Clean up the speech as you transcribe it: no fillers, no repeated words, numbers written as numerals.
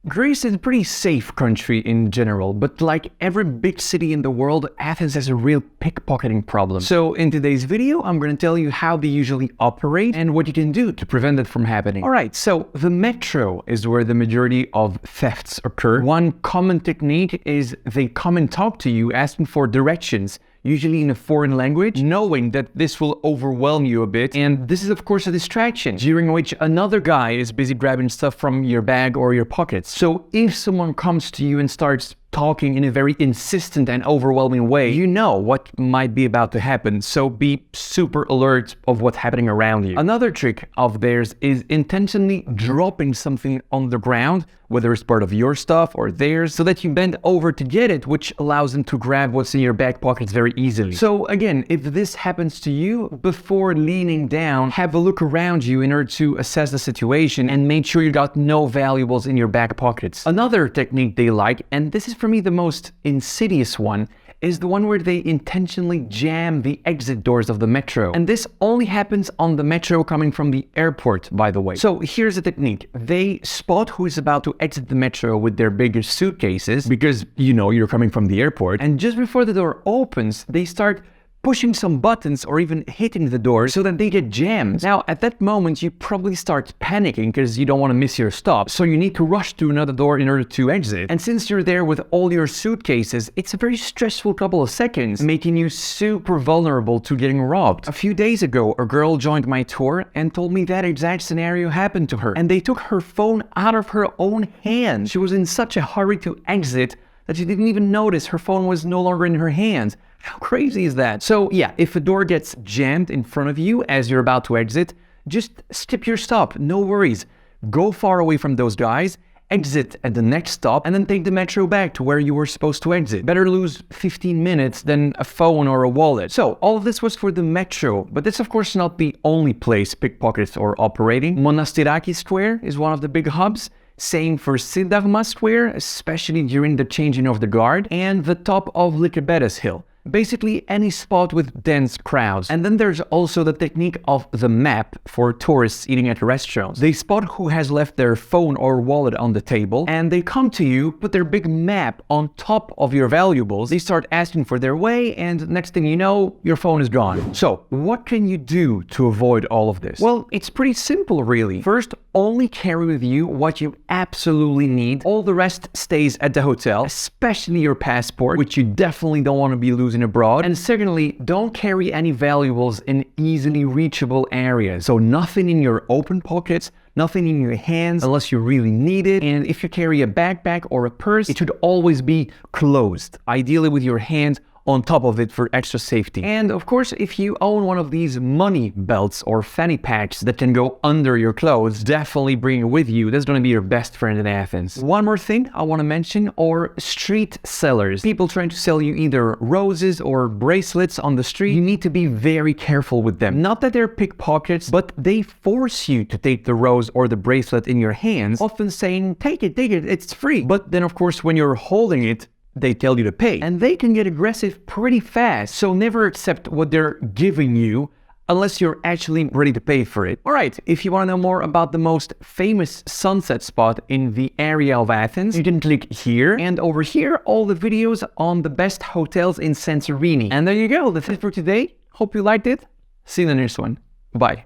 Greece is a pretty safe country in general, but like every big city in the world, Athens has a real pickpocketing problem. So in today's video, I'm going to tell you how they usually operate and what you can do to prevent it from happening. Alright, so the metro is where the majority of thefts occur. One common technique is they come and talk to you asking for directions, usually in a foreign language, knowing that this will overwhelm you a bit, and this is of course a distraction, during which another guy is busy grabbing stuff from your bag or your pockets. So if someone comes to you and starts talking in a very insistent and overwhelming way, you know what might be about to happen, so be super alert of what's happening around you. Another trick of theirs is intentionally dropping something on the ground, whether it's part of your stuff or theirs, so that you bend over to get it, which allows them to grab what's in your back pockets very easily. So again, if this happens to you, before leaning down, have a look around you in order to assess the situation and make sure you got no valuables in your back pockets. Another technique they like, and this is for me the most insidious one, is the one where they intentionally jam the exit doors of the metro. And this only happens on the metro coming from the airport, by the way. So here's the technique. They spot who is about to exit the metro with their biggest suitcases, because you know you're coming from the airport, and just before the door opens, they start pushing some buttons or even hitting the door so that they get jammed. Now, at that moment, you probably start panicking because you don't want to miss your stop. So you need to rush to another door in order to exit. And since you're there with all your suitcases, it's a very stressful couple of seconds, making you super vulnerable to getting robbed. A few days ago, a girl joined my tour and told me that exact scenario happened to her. And they took her phone out of her own hand. She was in such a hurry to exit that she didn't even notice her phone was no longer in her hands. How crazy is that? So yeah, if a door gets jammed in front of you as you're about to exit, just skip your stop, no worries. Go far away from those guys, exit at the next stop, and then take the metro back to where you were supposed to exit. Better lose 15 minutes than a phone or a wallet. So all of this was for the metro, but that's of course not the only place pickpockets are operating. Monastiraki Square is one of the big hubs. Same for Syntagma Square, especially during the changing of the guard, and the top of Lycabettus Hill. Basically any spot with dense crowds. And then there's also the technique of the map for tourists eating at restaurants. They spot who has left their phone or wallet on the table, and they come to you, put their big map on top of your valuables. They start asking for their way, and next thing you know, your phone is gone. So what can you do to avoid all of this? Well, it's pretty simple really. First, only carry with you what you absolutely need. All the rest stays at the hotel, especially your passport, which you definitely don't want to be losing abroad. And secondly, don't carry any valuables in easily reachable areas. So nothing in your open pockets, nothing in your hands unless you really need it. And if you carry a backpack or a purse, it should always be closed, ideally with your hands on top of it for extra safety. And of course, if you own one of these money belts or fanny packs that can go under your clothes, definitely bring it with you. That's going to be your best friend in Athens. One more thing I want to mention are street sellers. People trying to sell you either roses or bracelets on the street. You need to be very careful with them. Not that they're pickpockets, but they force you to take the rose or the bracelet in your hands, often saying, take it, it's free. But then of course, when you're holding it, they tell you to pay. And they can get aggressive pretty fast, so never accept what they're giving you unless you're actually ready to pay for it. Alright, if you want to know more about the most famous sunset spot in the area of Athens, you can click here, and over here, all the videos on the best hotels in Santorini. And there you go, that's it for today. Hope you liked it. See you in the next one. Bye.